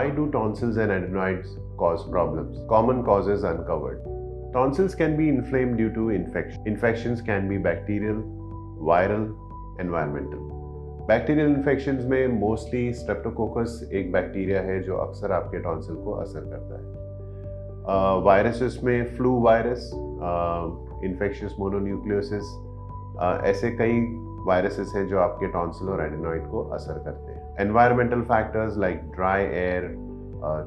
Why do tonsils and adenoids cause problems? Common causes uncovered. Tonsils can be inflamed due to infection. Infections can be bacterial, viral, environmental. Bacterial infections में mostly Streptococcus एक bacteria है जो अक्सर आपके tonsil को असर करता है। वायरसेस में फ्लू वायरस, इन्फेक्शियस मोनोन्यूक्लियोसिस, ऐसे कई वायरसेस हैं जो आपके टॉन्सिल और एडिनॉइड को असर करते हैं। Environmental factors like dry air,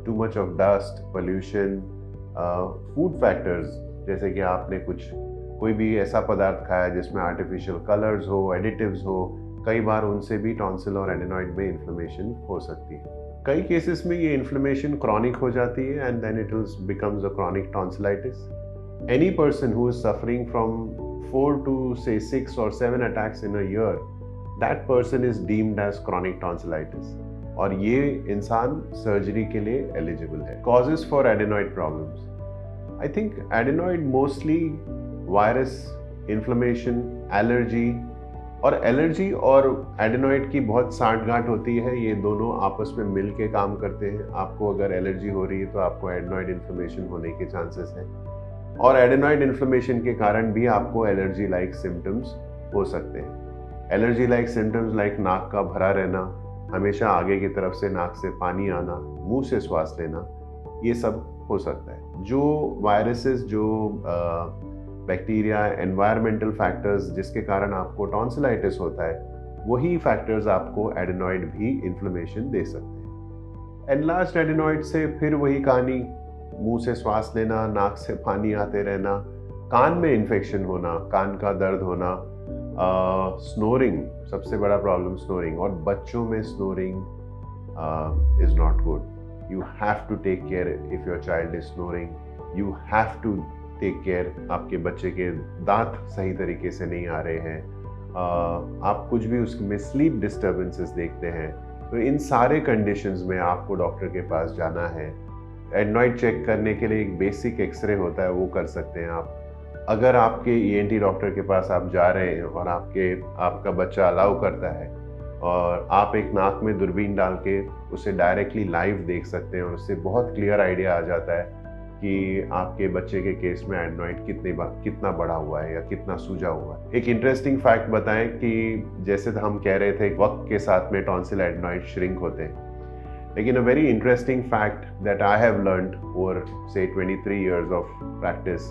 too much of dust, pollution, food factors जैसे कि आपने कोई भी ऐसा पदार्थ खाया जिसमें आर्टिफिशियल कलर्स हो, एडिटिव्स हो, कई बार उनसे भी टॉन्सिल और एडिनॉइड में इन्फ्लेमेशन हो सकती है। कई केसेस में ये इन्फ्लेमेशन क्रॉनिक हो जाती है and then it becomes a chronic tonsillitis. Any person who is suffering from 4 to say 6 or 7 attacks in a year, that person is deemed as chronic tonsillitis और ये इंसान सर्जरी के लिए एलिजिबल है। Causes for adenoid problems. I think adenoid mostly virus, inflammation, allergy, और allergy और adenoid की बहुत सांठगांठ होती है। ये दोनों आपस में मिल के काम करते हैं। आपको अगर एलर्जी हो रही है तो आपको एडिनॉइड इन्फ्लेमेशन होने के चांसेस हैं और एडिनॉइड इन्फ्लेमेशन के कारण भी आपको एलर्जी लाइक सिम्टम्स हो सकते हैं। एलर्जी लाइक सिम्टम्स लाइक नाक का भरा रहना, हमेशा आगे की तरफ से नाक से पानी आना, मुंह से श्वास लेना, ये सब हो सकता है। जो वायरसेस, जो बैक्टीरिया, एनवायरमेंटल फैक्टर्स जिसके कारण आपको टॉन्सिलाइटिस होता है, वही फैक्टर्स आपको एडिनॉइड भी इन्फ्लेमेशन दे सकते हैं। एनलार्ज्ड एडिनॉइड से फिर वही कहानी, मुंह से श्वास लेना, नाक से पानी आते रहना, कान में इन्फेक्शन होना, कान का दर्द होना, स्नोरिंग, सबसे बड़ा प्रॉब्लम स्नोरिंग, और बच्चों में snoring is not good. You have to take care if your child is snoring, you have to take care आपके बच्चे के दांत सही तरीके से नहीं आ रहे हैं, आप कुछ भी उसमें स्लीप डिस्टर्बेंसेस देखते हैं, तो इन सारे कंडीशंस में आपको डॉक्टर के पास जाना है। एडिनॉइड चेक करने के लिए एक बेसिक एक्सरे होता है, वो कर सकते हैं आप। अगर आपके ईएनटी डॉक्टर के पास आप जा रहे हैं और आपका बच्चा अलाउ करता है और आप एक नाक में दूरबीन डाल के उसे डायरेक्टली लाइव देख सकते हैं और उससे बहुत क्लियर आइडिया आ जाता है कि आपके बच्चे के केस में एडिनॉइड कितना बड़ा हुआ है या कितना सूजा हुआ है। एक इंटरेस्टिंग फैक्ट बताएं कि जैसे हम कह रहे थे वक्त के साथ में टॉन्सिल एडिनॉइड श्रिंक होते हैं, लेकिन a very interesting fact that I have learned over say 23 years of practice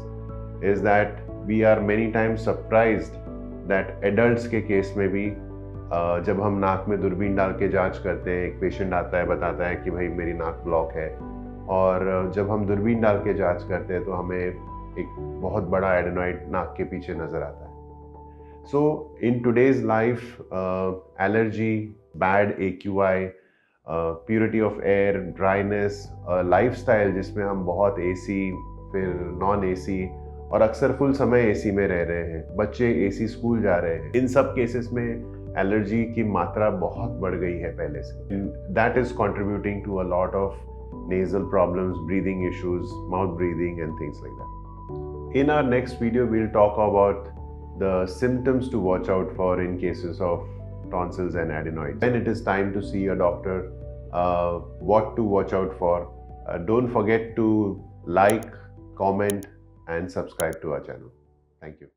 is that we are many times surprised that adults के केस में भी जब हम नाक में दूरबीन डाल के जांच करते हैं, एक पेशेंट आता है बताता है कि भाई मेरी नाक ब्लॉक है, और जब हम दूरबीन डाल के जांच करते हैं तो हमें एक बहुत बड़ा एडिनॉइड नाक के पीछे नजर आता है। So in today's life allergy, bad AQI, purity of air, dryness, lifestyle जिसमें हम बहुत AC फिर नॉन AC और अक्सर फुल समय AC में रह रहे हैं, बच्चे AC स्कूल जा रहे हैं, इन सब केसेस में एलर्जी की मात्रा बहुत बढ़ गई है पहले से। That is contributing to a lot of nasal problems, breathing issues, mouth breathing and things like that. In our next video, we'll talk about the symptoms to watch out for in cases of tonsils and adenoids. When it is time to see a doctor, what to watch out for. Don't forget to like, comment and subscribe to our channel. Thank you.